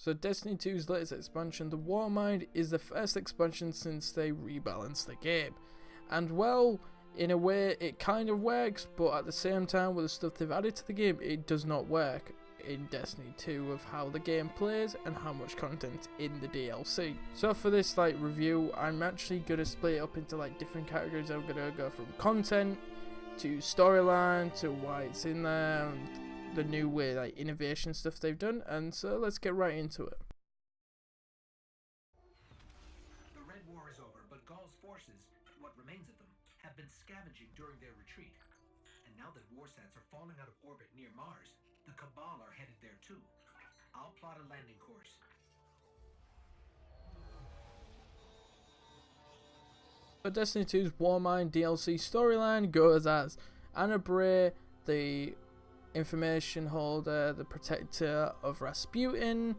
So Destiny 2's latest expansion, the Warmind, is the first expansion since they rebalanced the game. And well, in a way it kind of works, but at the same time with the stuff they've added to the game, it does not work in Destiny 2 of how the game plays and how much content in the DLC. So for this review, I'm actually going to split it up into different categories. I'm going to go from content to storyline to why it's in there and the new way innovation stuff they've done, and so let's get right into it. The Red War is over, but Gaul's forces, what remains of them, have been scavenging during their retreat. And now that warsats are falling out of orbit near Mars, the Cabal are headed there too. I'll plot a landing course. But Destiny 2's Warmind DLC storyline goes as Anna Bray, the information holder, the protector of Rasputin,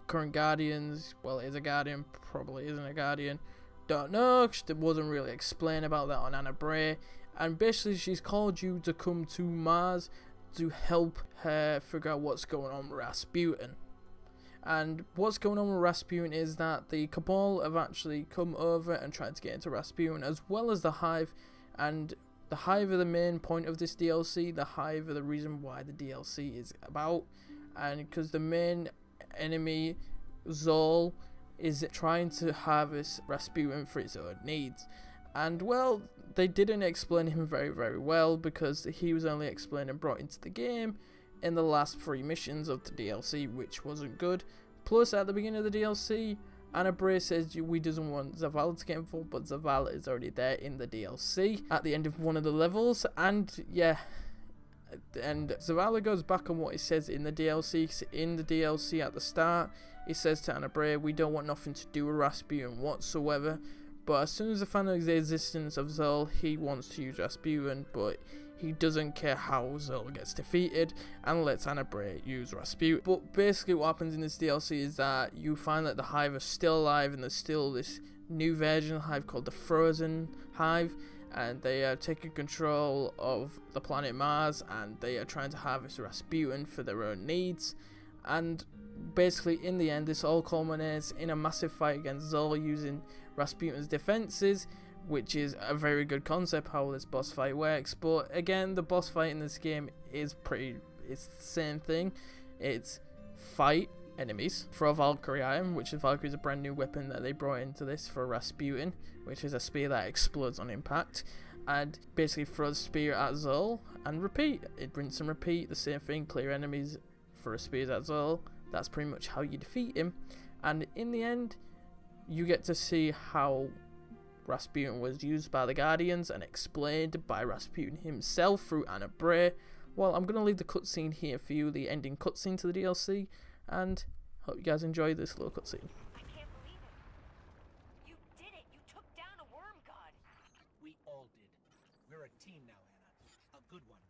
current guardians, well, is a guardian, probably isn't a guardian, don't know, it wasn't really explained about that on Anna Bray, and basically she's called you to come to Mars to help her figure out what's going on with Rasputin. And what's going on with Rasputin is that the Cabal have actually come over and tried to get into Rasputin, as well as the Hive, and the Hive are the main point of this DLC. The Hive are the reason why the DLC is about, and because the main enemy, Zol, is trying to harvest Rasputin for its own needs. And well, they didn't explain him very well, because he was only explained and brought into the game in the last 3 missions of the DLC, which wasn't good. Plus, at the beginning of the DLC, Anna Bray says we doesn't want Zavala to get involved, but Zavala is already there in the DLC at the end of one of the levels, and yeah, and Zavala goes back on what he says in the DLC. In the DLC at the start, he says to Anna Bray, we don't want nothing to do with Rasputin whatsoever, but as soon as they find out the existence of Zol, he wants to use Rasputin, but he doesn't care how Zol gets defeated and lets Anna Bray use Rasputin. But basically what happens in this DLC is that you find that the Hive are still alive, and there's still this new version of the Hive called the Frozen Hive, and they are taking control of the planet Mars, and they are trying to harvest Rasputin for their own needs. And basically in the end, this all culminates in a massive fight against Zol using Rasputin's defenses, which is a very good concept how this boss fight works. But again, the boss fight in this game is it's the same thing. It's fight enemies, throw Valkyrie item, which is Valkyrie's a brand new weapon that they brought into this for Rasputin, which is a spear that explodes on impact, and basically throw the spear at Zol and repeat. It rinse and repeat, the same thing, clear enemies for a spear at Zol. That's pretty much how you defeat him, and in the end you get to see how Rasputin was used by the Guardians and explained by Rasputin himself through Anna Bray. Well, I'm going to leave the cutscene here for you, the ending cutscene to the DLC, and hope you guys enjoy this little cutscene. I can't believe it. You did it. You took down a worm god. We all did. We're a team now, Anna. A good one.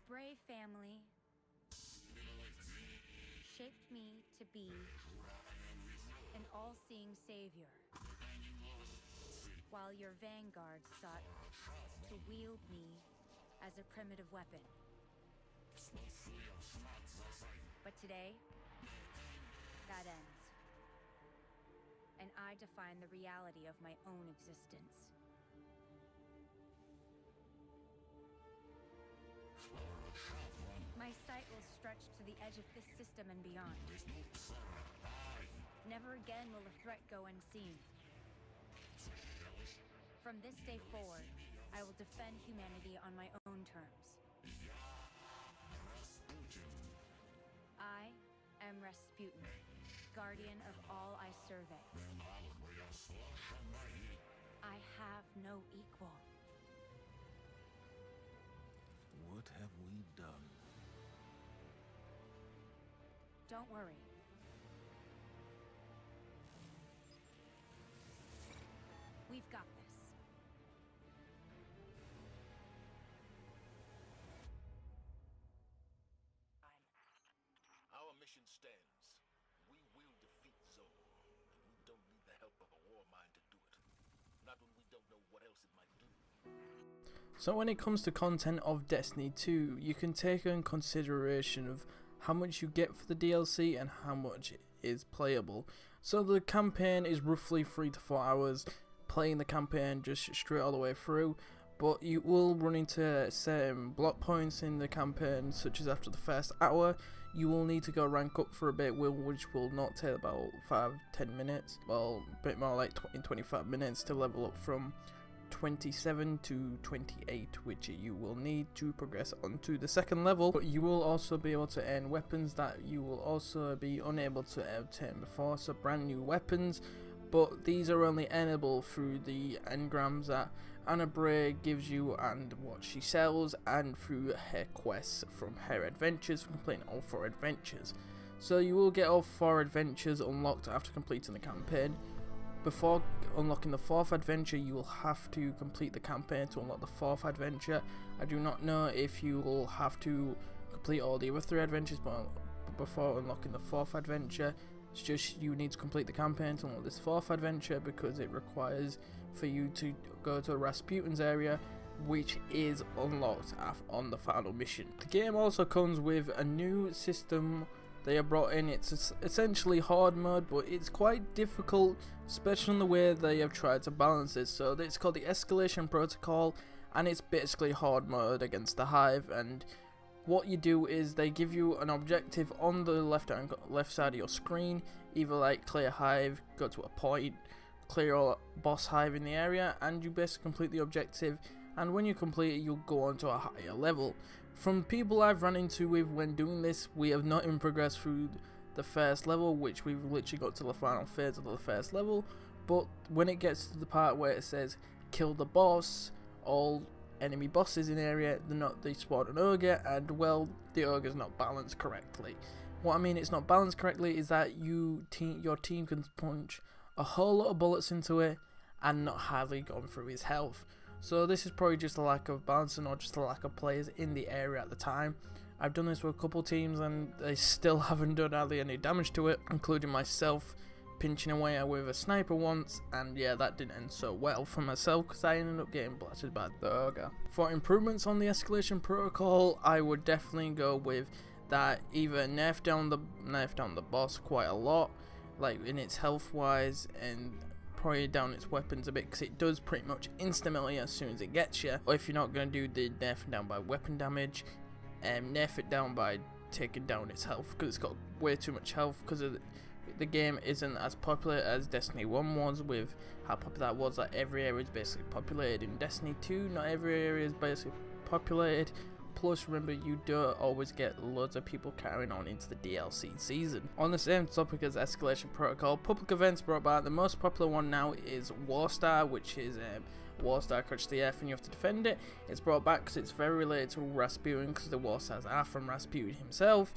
Bray family shaped me to be an all-seeing savior, while your vanguard sought to wield me as a primitive weapon. But today, that ends, and I define the reality of my own existence. stretch to the edge of this system and beyond. Never again will a threat go unseen. From this day forward, I will defend humanity on my own terms. I am Rasputin, guardian of all I survey. I have no equal. What have we done? Don't worry. We've got this. Our mission stands. We will defeat Zor, and we don't need the help of a Warmind to do it. Not when we don't know what else it might do. So when it comes to content of Destiny 2, you can take in consideration of how much you get for the DLC and how much is playable. So the campaign is roughly 3 to 4 hours, playing the campaign just straight all the way through, but you will run into certain block points in the campaign, such as after the first hour, you will need to go rank up for a bit, which will not take about 5-10 minutes, well, a bit more like 20-25 minutes to level up from 27 to 28, which you will need to progress onto the second level. But you will also be able to earn weapons that you will also be unable to obtain before, so brand new weapons, but these are only earnable through the engrams that Bray gives you and what she sells, and through her quests from her adventures, from completing all 4 adventures. So you will get all 4 adventures unlocked after completing the campaign. Before unlocking the 4th adventure, you will have to complete the campaign to unlock the 4th adventure. I do not know if you will have to complete all the other 3 adventures, but before unlocking the 4th adventure, it's just you need to complete the campaign to unlock this 4th adventure, because it requires for you to go to Rasputin's area, which is unlocked on the final mission. The game also comes with a new system they have brought in. It's essentially hard mode, but it's quite difficult, especially in the way they have tried to balance it. So it's called the Escalation Protocol, and it's basically hard mode against the Hive. And what you do is they give you an objective on the left side of your screen, either like clear Hive, go to a point, clear all boss Hive in the area, and you basically complete the objective. And when you complete it, you'll go on to a higher level. From people I've run into with when doing this, we have not even progressed through the first level, which we've literally got to the final phase of the first level. But when it gets to the part where it says kill the boss, all enemy bosses in the area, they spawn an ogre, and well, the ogre's not balanced correctly. What I mean it's not balanced correctly is that your team can punch a whole lot of bullets into it and not hardly gone through his health. So this is probably just a lack of balancing, or just a lack of players in the area at the time. I've done this with a couple teams and they still haven't done hardly any damage to it, including myself pinching away with a sniper once, and yeah, that didn't end so well for myself because I ended up getting blasted by the ogre. For improvements on the Escalation Protocol, I would definitely go with that either nerf down the boss quite a lot, like in its health wise, and probably down its weapons a bit, because it does pretty much instantly as soon as it gets you. Or if you're not going to do the nerf down by weapon damage, nerf it down by taking down its health, because it's got way too much health, because the game isn't as popular as Destiny 1 was, with how popular that was. Like every area is basically populated. In Destiny 2, not every area is basically populated. Plus, remember, you don't always get loads of people carrying on into the DLC season. On the same topic as Escalation Protocol, public events brought back. The most popular one now is Warstar, which is Warstar crashes the earth and you have to defend it. It's brought back because it's very related to Rasputin, because the Warstars are from Rasputin himself.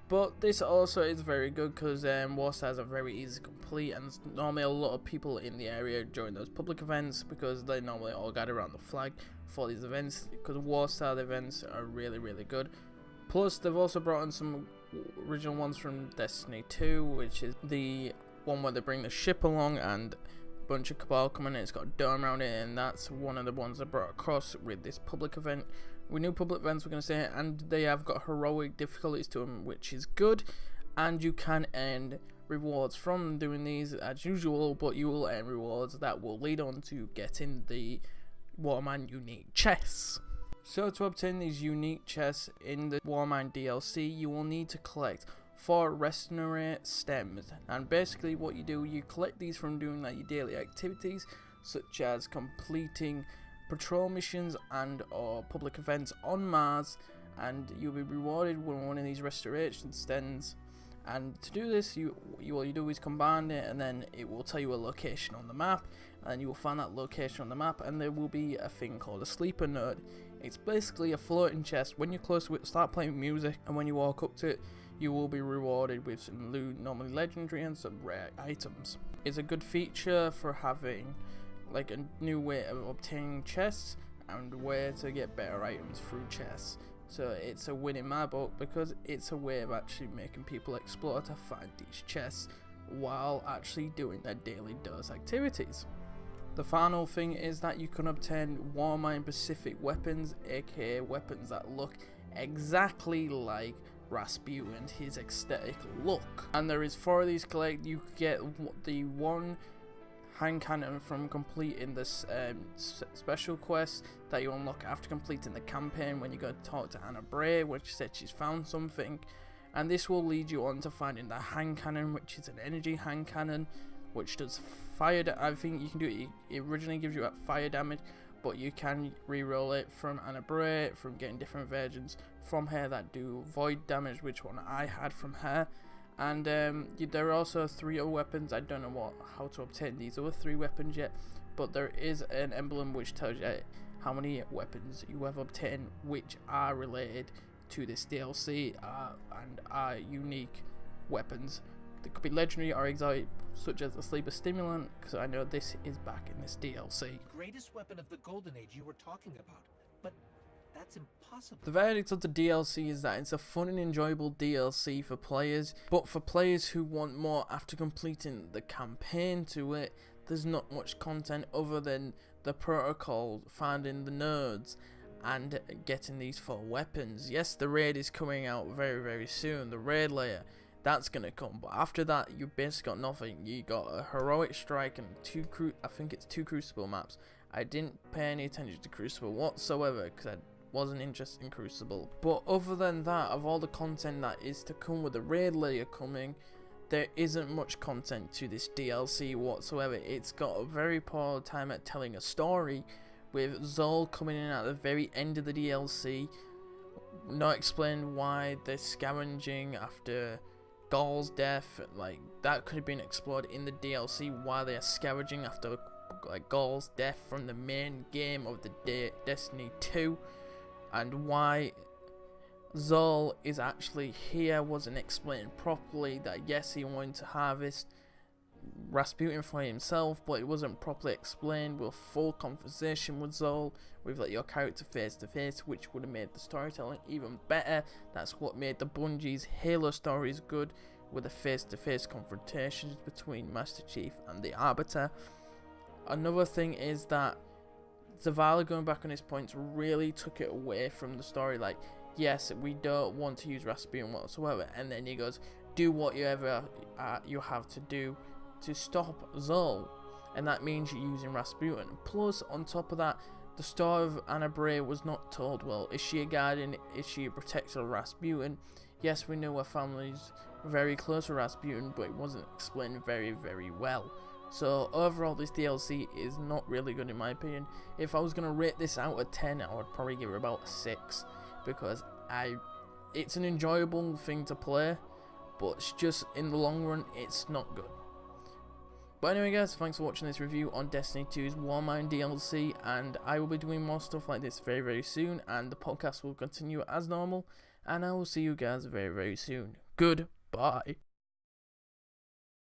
But this also is very good because Warstars are very easy to complete, and there's normally a lot of people in the area during those public events, because they normally all gather around the flag for these events, because Warstar events are really good. Plus they've also brought in some original ones from Destiny 2, which is the one where they bring the ship along and a bunch of Cabal coming in. It's got a dome around it, and that's one of the ones they brought across with this public event. We knew public events were going to say it, and they have got heroic difficulties to them, which is good, and you can earn rewards from doing these as usual, but you will earn rewards that will lead on to getting the Warmind unique chests. So to obtain these unique chests in the Warmind DLC, you will need to collect 4 restonerate stems, and basically what you do, you collect these from doing like your daily activities such as completing patrol missions and or public events on Mars, and you'll be rewarded with one of these restoration stems. And to do this, all you do is combine it, and then it will tell you a location on the map, and you will find that location on the map, and there will be a thing called a sleeper node. It's basically a floating chest. When you're close to it, start playing music, and when you walk up to it, you will be rewarded with some loot, normally legendary, and some rare items. It's a good feature for having like a new way of obtaining chests and where to get better items through chests. So it's a win in my book, because it's a way of actually making people explore to find these chests while actually doing their daily dose activities. The final thing is that you can obtain Warmind specific weapons, aka weapons that look exactly like Rasputin, his aesthetic look. And there is 4 of these collect. You get the 1 hand cannon from completing this special quest that you unlock after completing the campaign when you go to talk to Bray, which said she's found something, and this will lead you on to finding the hand cannon, which is an energy hand cannon which does fire I think you can do it. It originally gives you a fire damage, but you can re-roll it from Bray, from getting different versions from her that do void damage, which one I had from her. And there are also 3 other weapons. I don't know how to obtain these other 3 weapons yet, but there is an emblem which tells you how many weapons you have obtained, which are related to this DLC and are unique weapons. They could be legendary or exotic, such as the sleeper stimulant, because I know this is back in this DLC. Greatest weapon of the Golden Age you were talking about, but that's impossible. The verdict of the DLC is that it's a fun and enjoyable DLC for players, but for players who want more after completing the campaign to it, there's not much content other than the protocol, finding the nodes, and getting these 4 weapons. Yes, the raid is coming out very, very soon, the raid layer. That's gonna come, but after that you basically got nothing. You got a heroic strike and 2 Crucible maps. I didn't pay any attention to Crucible whatsoever because I wasn't interested in Crucible. But other than that, of all the content that is to come with the raid layer coming, there isn't much content to this DLC whatsoever. It's got a very poor time at telling a story, with Zol coming in at the very end of the DLC, not explaining why they're scavenging after Gaul's death. Like, that could have been explored in the DLC, why they are scavenging after like Gaul's death from the main game of the Destiny 2, and why Zol is actually here wasn't explained properly. That yes, he wanted to harvest Rasputin for himself, but it wasn't properly explained with a full conversation with Zol, with like your character face to face, which would have made the storytelling even better. That's what made the Bungie's Halo stories good, with the face to face confrontations between Master Chief and the Arbiter. Another thing is that Zavala, going back on his points, really took it away from the story. Like, yes, we don't want to use Rasputin whatsoever, and then he goes, do whatever you have to do to stop Zol, and that means you're using Rasputin. Plus, on top of that, the story of Bray was not told well. Is she a guardian? Is she a protector of Rasputin? Yes, we know her family's very close to Rasputin, but it wasn't explained very, very well. So overall, this DLC is not really good in my opinion. If I was going to rate this out of 10, I would probably give it about a 6, because it's an enjoyable thing to play, but it's just, in the long run, it's not good. But anyway guys, thanks for watching this review on Destiny 2's Warmind DLC, and I will be doing more stuff like this very, very soon, and the podcast will continue as normal, and I will see you guys very, very soon. Goodbye.